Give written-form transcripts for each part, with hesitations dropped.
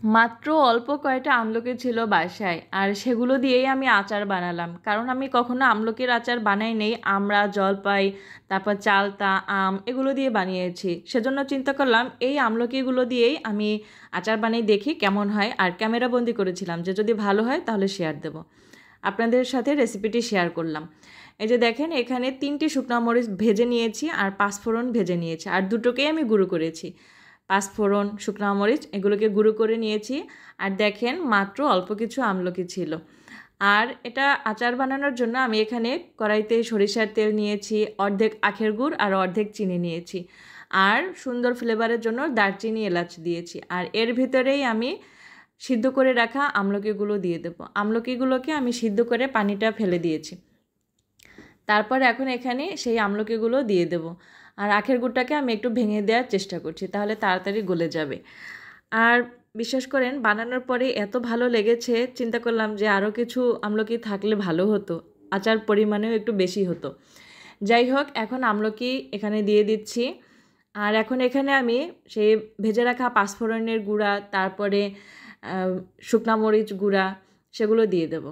মাত্র অল্প কয়েকটা আমলকি ছিল বাসায়, আর সেগুলো দিয়েই আমি আচার বানালাম। কারণ আমি কখনো আমলকির আচার বানাই নেই, আমড়া, জলপাই, তারপর চালতা, আম এগুলো দিয়ে বানিয়েছি। সেজন্য চিন্তা করলাম এই আমলকিগুলো দিয়েই আমি আচার বানিয়ে দেখি কেমন হয়, আর ক্যামেরাবন্দি করেছিলাম যে যদি ভালো হয় তাহলে শেয়ার দেব। আপনাদের সাথে রেসিপিটি শেয়ার করলাম। এই যে দেখেন, এখানে 3টি শুকনো মরিচ ভেজে নিয়েছি, আর পাঁচফোড়ন ভেজে নিয়েছি, আর দুটোকেই আমি গুঁড়ো করেছি। পাঁচফোড়ন, শুকনো মরিচ এগুলোকে গুঁড়ো করে নিয়েছি। আর দেখেন, মাত্র অল্প কিছু আমলকি ছিল। আর এটা আচার বানানোর জন্য আমি এখানে কড়াইতে সরিষার তেল নিয়েছি, অর্ধেক আখের গুড় আর অর্ধেক চিনি নিয়েছি। আর সুন্দর ফ্লেভারের জন্য দারচিনি, এলাচ দিয়েছি। আর এর ভিতরেই আমি সিদ্ধ করে রাখা আমলকিগুলো দিয়ে দেবো। আমলকিগুলোকে আমি সিদ্ধ করে পানিটা ফেলে দিয়েছি। তারপর এখন এখানে সেই আমলকিগুলো দিয়ে দেব। আর আখের গুড়টাকে আমি একটু ভেঙে দেওয়ার চেষ্টা করছি, তাহলে তাড়াতাড়ি গলে যাবে। আর বিশ্বাস করেন, বানানোর পরে এত ভালো লেগেছে, চিন্তা করলাম যে আরও কিছু আমলকি থাকলে ভালো হতো, আচার পরিমাণেও একটু বেশি হতো। যাই হোক, এখন আমলকি এখানে দিয়ে দিচ্ছি। আর এখন এখানে আমি সেই ভেজে রাখা পাঁচফোড়নের গুঁড়া, তারপরে শুকনা মরিচ গুঁড়া, সেগুলো দিয়ে দেবো।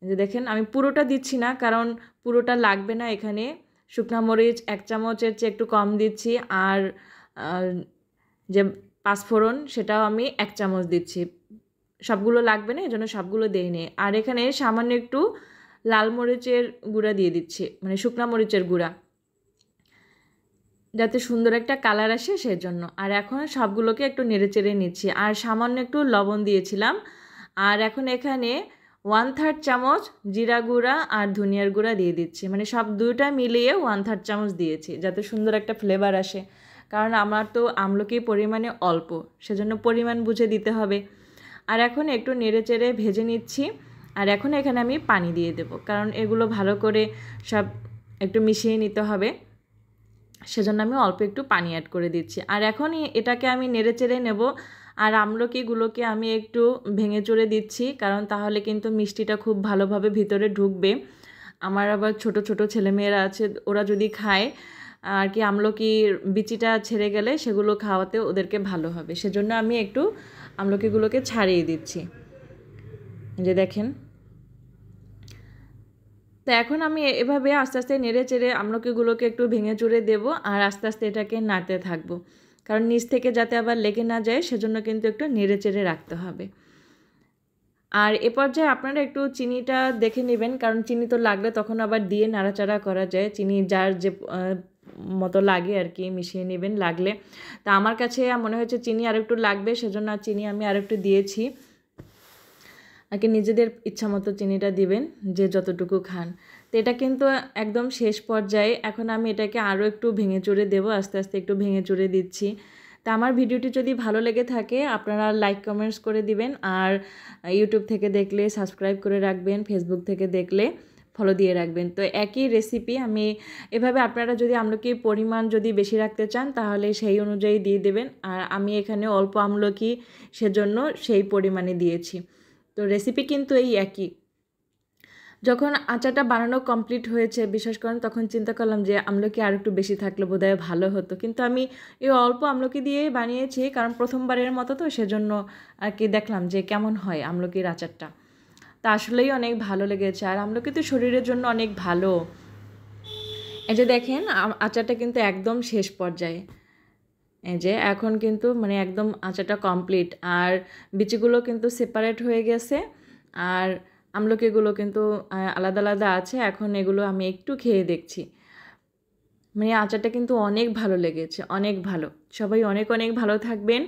যে দেখেন, আমি পুরোটা দিচ্ছি না, কারণ পুরোটা লাগবে না এখানে। শুকনা মরিচ 1 চামচের চেয়ে একটু কম দিচ্ছি, আর যে পাঁচফোড়ন সেটাও আমি 1 চামচ দিচ্ছি। সবগুলো লাগবে না, এজন্য সবগুলো দেইনি। আর এখানে সামান্য একটু লাল মরিচের গুঁড়া দিয়ে দিচ্ছি, মানে শুকনা মরিচের গুঁড়া, যাতে সুন্দর একটা কালার আসে সেজন্য। আর এখন সবগুলোকে একটু নেড়েচেড়ে নিচ্ছি। আর সামান্য একটু লবণ দিয়েছিলাম। আর এখন এখানে 1/3 চামচ জিরা গুঁড়া আর ধনিয়ার গুঁড়া দিয়ে দিচ্ছি, মানে সব দুইটা মিলিয়ে 1/3 চামচ দিয়েছি, যাতে সুন্দর একটা ফ্লেভার আসে। কারণ আমার তো আমলকির পরিমাণে অল্প, সেজন্য পরিমাণ বুঝে দিতে হবে। আর এখন একটু নেড়েচেড়ে ভেজে নিচ্ছি। আর এখন এখানে আমি পানি দিয়ে দেব, কারণ এগুলো ভালো করে সব একটু মিশিয়ে নিতে হবে, সেজন্য আমি অল্প একটু পানি অ্যাড করে দিচ্ছি। আর এখন এটাকে আমি নেড়েচেড়ে নেব। আর আমলকিগুলোকে আমি একটু ভেঙে চুরে দিচ্ছি, কারণ তাহলে কিন্তু মিষ্টিটা খুব ভালোভাবে ভিতরে ঢুকবে। আমার আবার ছোট ছোট ছেলেমেয়েরা আছে, ওরা যদি খায় আর কি, আমলকির বিচিটা ছেড়ে গেলে সেগুলো খাওয়াতে ওদেরকে ভালো হবে, সেজন্য আমি একটু আমলকিগুলোকে ছাড়িয়ে দিচ্ছি। যে দেখেন, তো এখন আমি এভাবে আস্তে আস্তে নেড়ে চেড়ে আমলকিগুলোকে একটু ভেঙে চুরে দেবো, আর আস্তে আস্তে এটাকে নাড়তে থাকবো, কারণ নিচ থেকে যাতে আবার লেগে না যায়, সেজন্য কিন্তু একটু নেড়ে চেড়ে রাখতে হবে। আর এ পর্যায়ে আপনারা একটু চিনিটা দেখে নেবেন, কারণ চিনি তো লাগলে তখন আবার দিয়ে নাড়াচাড়া করা যায়। চিনি যার যে মতো লাগে আর কি মিশিয়ে নেবেন লাগলে। তা আমার কাছে মনে হয়েছে চিনি আর একটু লাগবে, সেজন্য চিনি আমি আর একটু দিয়েছি। আর কি নিজেদের ইচ্ছা মতো চিনিটা দিবেন, যে যতটুকু খান। তো এটা কিন্তু একদম শেষ পর্যায়ে। এখন আমি এটাকে আরও একটু ভেঙে চুরে দেবো, আস্তে আস্তে একটু ভেঙে চুরে দিচ্ছি। তা আমার ভিডিওটি যদি ভালো লেগে থাকে, আপনারা লাইক কমেন্টস করে দিবেন। আর ইউটিউব থেকে দেখলে সাবস্ক্রাইব করে রাখবেন, ফেসবুক থেকে দেখলে ফলো দিয়ে রাখবেন। তো একই রেসিপি আমি এভাবে, আপনারা যদি আমলকির পরিমাণ যদি বেশি রাখতে চান তাহলে সেই অনুযায়ী দিয়ে দেবেন। আর আমি এখানে অল্প আমলকি, সেজন্য সেই পরিমাণে দিয়েছি। তো রেসিপি কিন্তু এই একই। যখন আচারটা বানানো কমপ্লিট হয়েছে, বিশ্বাস করেন, তখন চিন্তা করলাম যে আমলকি আর একটু বেশি থাকলে বোধহয় ভালো হতো, কিন্তু আমি এই অল্প আমলকি দিয়েই বানিয়েছি, কারণ প্রথমবারের মতো তো, সেজন্য আর কি দেখলাম যে কেমন হয় আমলকির আচারটা। তা আসলেই অনেক ভালো লেগেছে। আর আমলকি তো শরীরের জন্য অনেক ভালো। এই যে দেখেন, আচারটা কিন্তু একদম শেষ পর্যায়ে। এই যে এখন কিন্তু মানে একদম আচারটা কমপ্লিট, আর বিচিগুলো কিন্তু সেপারেট হয়ে গেছে, আর আমলকিগুলো কিন্তু আলাদা আলাদা আছে। এখন এগুলো আমি একটু খেয়ে দেখছি, মানে আচারটা কিন্তু অনেক ভালো লেগেছে, অনেক ভালো। সবাই অনেক অনেক ভালো থাকবেন।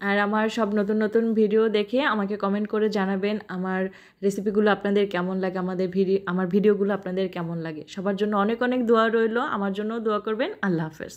আর আমার সব নতুন নতুন ভিডিও দেখে আমাকে কমেন্ট করে জানাবেন আমার রেসিপিগুলো আপনাদের কেমন লাগে, আমার ভিডিওগুলো আপনাদের কেমন লাগে। সবার জন্য অনেক অনেক দোয়া রইল, আমার জন্যও দোয়া করবেন। আল্লাহ হাফেজ।